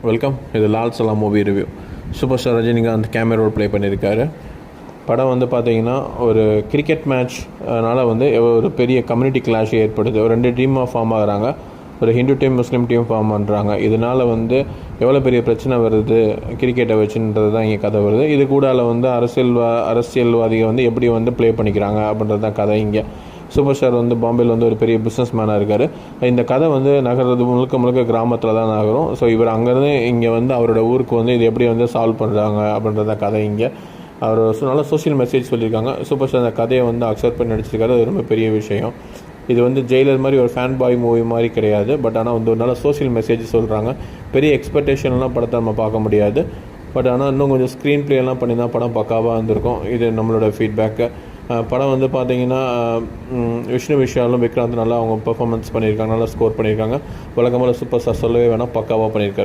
Welcome. இது Lal Salaam movie review. Super star Rajinikanth cameo role play பண்ணியிருக்காரு. படம் வந்து பார்த்தீங்கன்னா ஒரு கிரிக்கெட் மேட்ச்னால் வந்து ஒரு பெரிய கம்யூனிட்டி கிளாஷ் ஏற்படுது. ஒரு 2 டீமாக ஃபார்ம் ஆகுறாங்க. ஒரு ஹிந்து டீம், முஸ்லீம் டீம் ஃபார்ம் பண்ணுறாங்க. இதனால் வந்து எவ்வளோ பெரிய பிரச்சனை வருது கிரிக்கெட்டை வச்சுன்றது தான் இங்கே கதை வருது. இது கூட வந்து அரசியல்வாதிகள் வந்து எப்படி வந்து ப்ளே பண்ணிக்கிறாங்க அப்படின்றது தான் கதை. இங்கே சூப்பர் ஸ்டார் வந்து பாம்பேயில் வந்து ஒரு பெரிய பிஸ்னஸ் மேனாக இருக்கார். இந்த கதை வந்து நகர்றது முழுக்க கிராமத்தில் தான் நகரும். ஸோ இவர் அங்கேருந்து இங்கே வந்து அவரோட ஊருக்கு வந்து இது எப்படி வந்து சால்வ் பண்ணுறாங்க அப்படின்றத கதை. இங்கே அவர் நல்ல சோஷியல் மெசேஜ் சொல்லியிருக்காங்க. சூப்பர் ஸ்டார் அந்த கதையை வந்து அக்செப்ட் பண்ணி நடிச்சிருக்காரு. அது ரொம்ப பெரிய விஷயம். இது வந்து ஜெயிலர் மாதிரி ஒரு ஃபேன் பாய் மூவி மாதிரி கிடையாது. பட் ஆனால் வந்து ஒரு நல்ல சோஷியல் மெசேஜ் சொல்கிறாங்க. பெரிய எக்ஸ்பெக்டேஷன்லாம் படத்தை நம்ம பார்க்க முடியாது. பட் ஆனால் இன்னும் கொஞ்சம் ஸ்க்ரீன் ப்ளேலாம் பண்ணி தான் படம் பக்காவாக வந்திருக்கும். இது நம்மளோட ஃபீட்பேக்கு. படம் வந்து பார்த்தீங்கன்னா விஷ்ணு விஷாலும் விக்ராந்த் நல்லா அவங்க பெர்ஃபார்மன்ஸ் பண்ணியிருக்காங்க. நல்லா ஸ்கோர் பண்ணியிருக்காங்க. வழக்கமாக சூப்பர் ஸ்டார் சொல்லவே வேணால் பக்காவாக பண்ணியிருக்காரு.